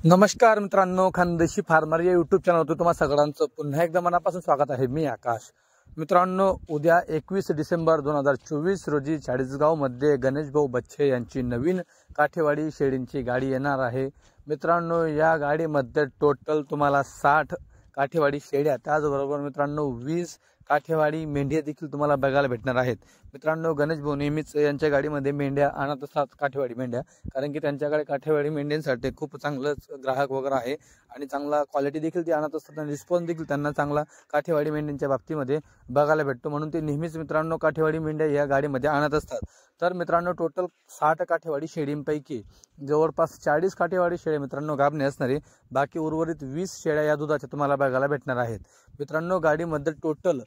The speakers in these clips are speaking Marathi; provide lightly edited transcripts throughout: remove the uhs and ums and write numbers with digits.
नमस्कार मित्रांनो, खानदेशी फार्मर या यूट्यूब चॅनलवर तुम्हा सगळ्यांचं पुन्हा एकदा मनापासून स्वागत आहे। मी आकाश। मित्रांनो, उद्या 21 डिसेंबर 2024 रोजी चाळीसगाव मध्ये गणेश भाऊ बच्चे यांची नवीन काठेवाडी शेळींची गाडी येणार आहे। मित्रांनो, या गाडीमध्ये टोटल तुम्हाला 60 काठेवाडी शेळ्या, त्याचबरोबर मित्रांनो 20 काठेवाडी मेंढ्या देखील तुम्हाला बघायला भेटणार आहेत। मित्रांनो, गणेश भाऊ नेहमीच यांच्या गाडीमध्ये मेंढ्या आणत असतात, काठेवाडी मेंढ्या, कारण की त्यांच्याकडे काठेवाडी मेंढ्यांसाठी खूप चांगलं ग्राहक वगैरे आहे आणि चांगला क्वालिटी देखील ते आणत असतात आणि रिस्पॉन्स देखील त्यांना चांगला काठेवाडी मेंढ्यांच्या बाबतीमध्ये बघायला भेटतो, म्हणून ते नेहमीच मित्रांनो काठेवाडी मेंढ्या या गाडीमध्ये आणत असतात। तर मित्रांनो, टोटल 60 काठेवाडी शेळींपैकी जवळपास 40 काठेवाडी शेळ्या मित्रांनो गाभणे असणारे, बाकी उर्वरित 20 शेळ्या या दुधाच्या तुम्हाला बघायला भेटणार आहेत। मित्रांनो, गाडीमध्ये टोटल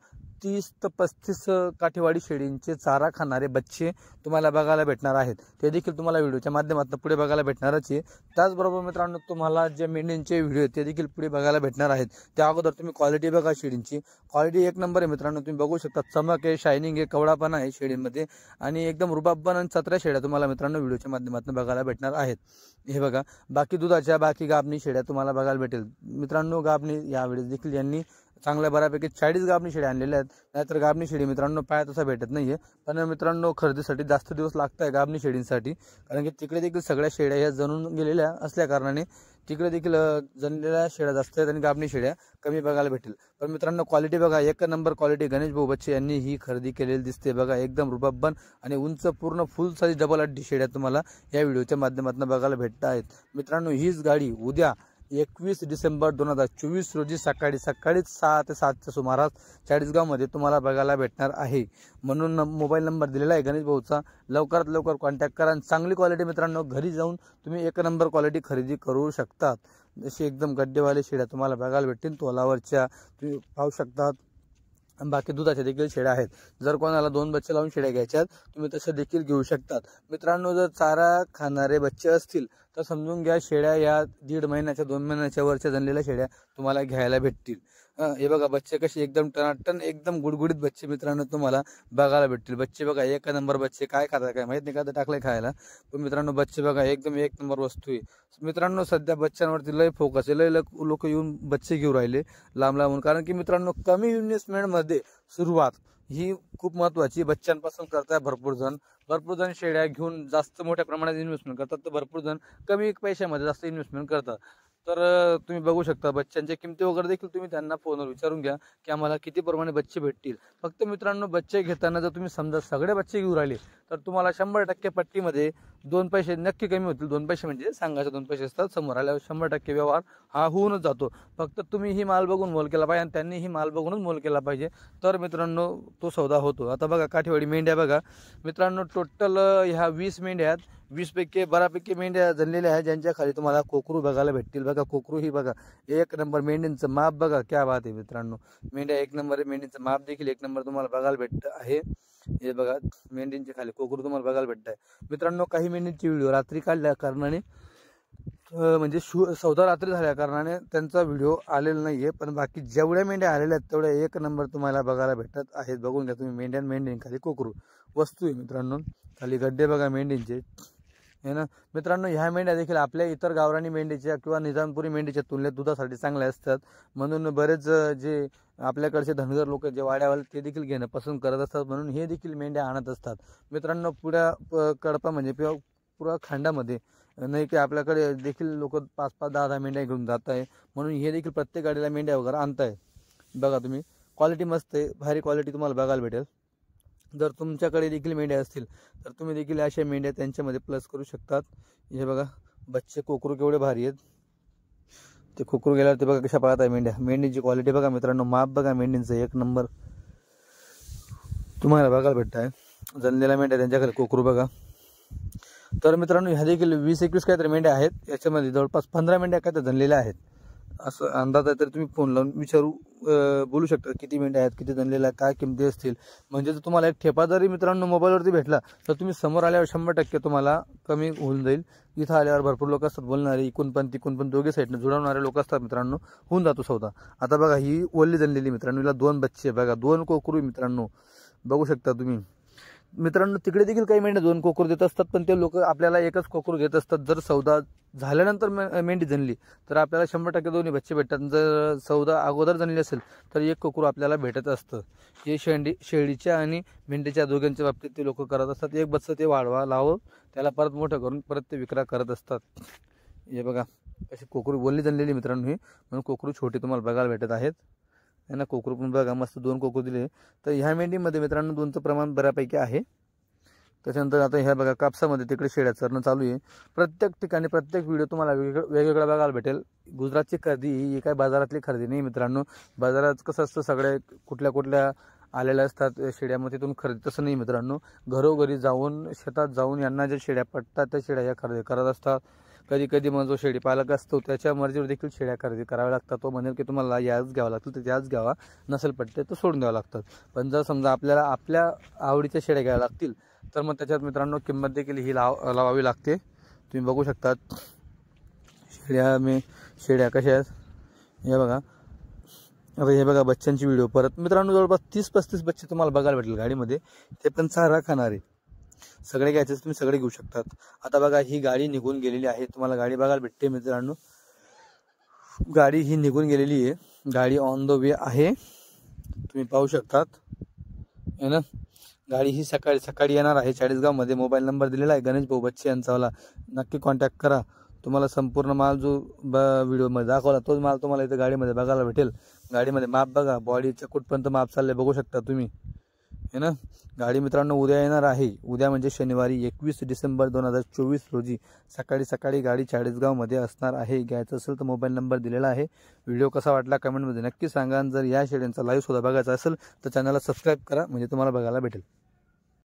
30 ते 35 काठेवाडी शेळींचे चारा खाणारे बच्चे तुम्हाला बघायला भेटणार आहेत। ते देखील तुम्हाला व्हिडिओच्या माध्यमातून पुढे बघायला भेटणारच आहे। त्याचबरोबर मित्रांनो, तुम्हाला जे मेंढ्यांचे व्हिडिओ ते देखील पुढे बघायला भेटणार आहेत। त्या अगोदर तुम्ही क्वालिटी बघा, शेळींची क्वालिटी एक नंबर आहे मित्रांनो। तुम्ही बघू शकता, चमक आहे, शायनिंग आहे, कवडापणा आहे शेळींमध्ये आणि एकदम रुबाबपण आणि 17 शेळ्या तुम्हाला मित्रांनो व्हिडिओच्या माध्यमातून बघायला भेटणार आहेत। हे बघा, बाकी दुधाच्या बाकी गाभणी शेळ्या तुम्हाला बघायला भेटेल। मित्रांनो, गाभणी यावेळेस देखील यांनी चांगल्या बऱ्यापैकी 40 गाभणी शेळ्या आणलेल्या आहेत। नाहीतर गाभणी शेळी मित्रांनो पाया तसा भेटत नाहीये, पण मित्रांनो खरेदीसाठी जास्त दिवस लागत आहे गाभणी शेळींसाठी, कारण की तिकडे देखील सगळ्या शेळ्या ह्या जणून गेलेल्या असल्या कारणाने तिकडे देखील जनलेल्या शेळ्या जास्त आहेत आणि गाभणी शेळ्या कमी बघायला भेटेल। पण मित्रांनो, क्वालिटी बघा, एक नंबर क्वालिटी गणेश भाऊ बच्चे यांनी ही खरेदी केलेली दिसते। बघा, एकदम रुबाबन आणि उंच पूर्ण फुल साईज डबल अड्डी शेळ्या तुम्हाला या व्हिडिओच्या माध्यमातून बघायला भेटत आहेत। मित्रांनो, हीच गाडी उद्या 21 डिसेंबर 2024 रोजी सकाळी 6 ते 7 च्या सुमारास चाळीसगाव मध्ये तुम्हाला बघायला भेटणार आहे। म्हणून मोबाईल नंबर दिलेला आहे गणेश भाऊचा, लवकरात लवकर कॉन्टॅक्ट करा। चांगली क्वालिटी मित्रांनो घरी जाऊन तुम्ही एक नंबर क्वालिटी खरेदी करू शकतात। जशी एकदम गड्डेवाले शेळ्या तुम्हाला बघायला भेटतील, तोलावरच्या तुम्ही पाहू शकतात। बाकी दुधाच्या देखील शेळ्या आहेत। जर कोणाला 2 बच्चे लावून शेळ्या घ्यायच्यात तुम्ही तसे देखील घेऊ शकतात। मित्रांनो, जर चारा खाणारे बच्चे असतील तर समजून घ्या, शेळ्या या 1.5 महिन्याच्या 2 महिन्याच्या वरच्या जनलेल्या शेळ्या तुम्हाला घ्यायला भेटतील। हे बघा, बच्चे कसे एकदम टनाटन एकदम गुडगुडीत बच्चे मित्रांनो तुम्हाला बघायला भेटतील। बच्चे बघा, एक नंबर बच्चे, काय खातात काय माहित नाही, का टाकले खायला, पण मित्रांनो बच्चे बघा एकदम एक नंबर वस्तू आहे। मित्रांनो, सध्या बच्चांवरती लय फोकस आहे, लय लोक येऊन बच्चे घेऊन राहिले लांब लांबून, कारण की मित्रांनो कमी इन्व्हेस्टमेंट मध्ये सुरुवात ही खूप महत्वाची। बच्चांपासून करताय भरपूर जण शेळ्या घेऊन जास्त मोठ्या प्रमाणात इन्व्हेस्टमेंट करतात, तर भरपूर जण कमी पैशामध्ये जास्त इन्व्हेस्टमेंट करतात। तर तुम्ही बघू शकता, बच्चांच्या किमती वगैरे देखील तुम्ही त्यांना फोनवर विचारून घ्या की आम्हाला किती प्रमाणे बच्चे भेटतील। फक्त मित्रांनो, बच्चे घेताना जर तुम्ही समजा सगळे बच्चे घेऊन राहिले तर तुम्हाला 100% पट्टीमध्ये 2 पैसे नक्की कमी होतील। 2 पैसे म्हणजे सांगायचे 2 पैसे असतात, समोर आल्यावर 100% व्यवहार हा होऊनच जातो। फक्त तुम्ही ही माल बघून मोल केला पाहिजे आणि त्यांनी ही माल बघूनच मोल केला पाहिजे, तर मित्रांनो तो सौदा होतो। आता बघा, काठेवाडी मेंढ्या बघा मित्रांनो, टोटल ह्या 20 मेंढ्या आहेत। 20 पैकी बऱ्यापैकी मेंढ्या जनलेल्या आहेत, ज्यांच्या खाली तुम्हाला कोकरू बघायला भेटतील। बघा, कोकरू ही बघा एक नंबर, मेंढींचं माप बघा, क्या बात आहे मित्रांनो। मेंढ्या एक नंबर आहे, मेंढींचं माप देखील एक नंबर तुम्हाला बघायला भेटत आहे। हे बघा, मेंढींच्या खाली कोकरू तुम्हाला बघायला भेटत आहे। मित्रांनो, काही मेंढींची व्हिडिओ रात्री काढल्या कारणाने म्हणजे सौदा रात्री झाल्या कारणाने त्यांचा व्हिडिओ आलेला नाहीये, पण बाकी जेवढ्या मेंढ्या आलेल्या आहेत तेवढ्या एक नंबर तुम्हाला बघायला भेटत आहेत। बघून घ्या तुम्ही, मेंढ्यांखाली कोकरू वस्तू आहे मित्रांनो, खाली गड्डे बघा मेंढींचे, है ना। मित्रांनो, ह्या मेंढ्या देखील आपल्या इतर गावरानी मेंढीच्या किंवा निजामपुरी मेंढीच्या तुलनेत दुधासाठी चांगल्या असतात, म्हणून बरेच जे आपल्याकडचे धनगर लोक जे वाड्यावाले ते देखील घेणं पसंत करत असतात, म्हणून हे देखील मेंढ्या आणत असतात। मित्रांनो, पुढ्या कडपा म्हणजे पुरा खंडामध्ये नाही की आपल्याकडे देखील लोक 5-5, 10-10 मेंढ्या घेऊन जात आहे, म्हणून हे देखील प्रत्येक गाडीला मेंढ्या वगैरे आणताय। बघा तुम्ही, क्वालिटी मस्त आहे, भारी क्वालिटी तुम्हाला बघायला भेटेल। जर तुमच्याकडे देखील मेंढ्या असतील तर तुम्ही देखील अशा मेंढ्या त्यांच्यामध्ये प्लस करू शकतात। हे बघा, बच्चे कोकरू केवढे भारी आहेत, ते कोकरू गेल्यावर ते बघा कशा पाहत आहे मेंढ्या। मेंढीची क्वालिटी बघा मित्रांनो, माप बघा मेंढींचं एक नंबर तुम्हाला बघायला भेटत आहे। जनलेल्या मेंढ्या, त्यांच्याकडे कोकरू बघा। तर मित्रांनो, ह्या देखील 20-21 काहीतरी मेंढ्या आहेत, याच्यामध्ये जवळपास 15 मेंढ्या काय तर जनलेल्या आहेत असं अंदाज आहे। तर तुम्ही फोन लावून बोलू शकता किती मेंढ्या आहेत, किती जनलेल्या, काय किमती असतील। म्हणजे जर तुम्हाला एक ठेपा जरी मित्रांनो मोबाईलवरती भेटला तर तुम्ही समोर आल्यावर 100% तुम्हाला कमी होऊन जाईल। इथं आल्यावर भरपूर लोक असतात बोलणारे, इकून पण तिकून पण, दोघे साईडने जुळवणारे लोक असतात मित्रांनो, होऊन जातो सौदा। आता बघा, ही ओल्ली जनलेली मित्रांनो, हिला 2 बच्चे बघा, 2 कोकरू मित्रांनो बघू शकता तुम्ही। मित्रांनो तिकडे देखील काही मेंढ्या 2 कोकरू देत असतात, पण ते लोक आपल्याला एकच कोकरू घेत असतात. जर सौदा झाल्यानंतर मेंढी जनली तर आपल्याला 100% दोन्ही बच्चे भेटतात. जर सौदा अगोदर जनली असेल तर एक कोकरू आपल्याला भेटत असतं. हे शेळीच्या आणि मेंढीच्या दोघांच्या बाबतीत ते लोक करत असतात. एक बच्चं ते वाढवा लावून त्याला परत मोठं करून परत ते विक्रा करत असतात. हे बघा अशी कोकरू बोलली जनलेली मित्रांनो ही, म्हणून कोकरू छोटे तुम्हाला बघायला भेटत आहेत. यांना कोकरू पण बघा मस्त 2 कोकरू दिले. तर ह्या मेंढीमध्ये मित्रांनो 2चं प्रमाण बऱ्यापैकी आहे. त्याच्यानंतर आता ह्या बघा कापसामध्ये तिकडे शेळ्या चरणं चालू आहे. प्रत्येक ठिकाणी प्रत्येक व्हिडिओ तुम्हाला वेगवेगळा बघायला भेटेल. गुजरातची खरेदी ही काय बाजारातली खरेदी नाही मित्रांनो. बाजारात कसं असतं सगळे कुठल्या आलेल्या असतात शेळ्यामध्ये, तिथून खरेदी तसं नाही मित्रांनो. घरोघरी जाऊन शेतात जाऊन यांना ज्या शेळ्या पडतात त्या शेळ्या ह्या खरेदी करत असतात. कधी कधी मग जो शेळी पालक असतो त्याच्या मर्जीवर देखील शेळ्या खरेदी कराव्या लागतात. तो म्हणेल की तुम्हाला याच घ्यावं लागतील तर त्याच घ्यावा, नसेल पडते तर सोडून द्यावं लागतात. पण जर समजा आपल्याला आपल्या आवडीच्या शेळ्या घ्याव्या लागतील तर मग त्याच्यात मित्रांनो किंमत देखील ही लावावी लागते. तुम्ही बघू शकतात शेळ्या कशा आहेत हे बघा. आता हे बघा बच्चांची व्हिडिओ परत मित्रांनो जवळपास 30-35 बच्चे तुम्हाला बघायला भेटेल गाडीमध्ये. ते पण चारा खाणारे सगळे घ्यायचे तुम्ही सगळे घेऊ शकतात. आता बघा ही गाडी निघून गेलेली आहे, तुम्हाला गाडी बघायला भेटते मित्रांनो. गाडी ही निघून गेलेली आहे, गाडी ऑन द वे आहे तुम्ही पाहू शकतात है ना. गाडी ही सकाळी येणार आहे चाळीसगाव मध्ये. मोबाईल नंबर दिलेला आहे गणेश भाऊ बच्चे यांचावाला, नक्की कॉन्टॅक्ट करा. तुम्हाला संपूर्ण माल जो व्हिडिओमध्ये दाखवला तोच माल तुम्हाला इथे गाडीमध्ये बघायला भेटेल. गाडीमध्ये माप बघा, बॉडीच्या कुठपर्यंत माप चालले बघू शकता तुम्ही है ना. गाडी मित्रांनो उद्या येणार आहे. उद्या म्हणजे शनिवारी 21 डिसेंबर 2024 रोजी सकाळी गाडी चाळीसगावमध्ये असणार आहे. घ्यायचं असेल तर मोबाईल नंबर दिलेला आहे. व्हिडिओ कसा वाटला कमेंटमध्ये नक्की सांगा. जर या शेळ्यांचा लाईव्ह सुद्धा बघायचा असेल तर चॅनलला सबस्क्राईब करा म्हणजे तुम्हाला बघायला भेटेल.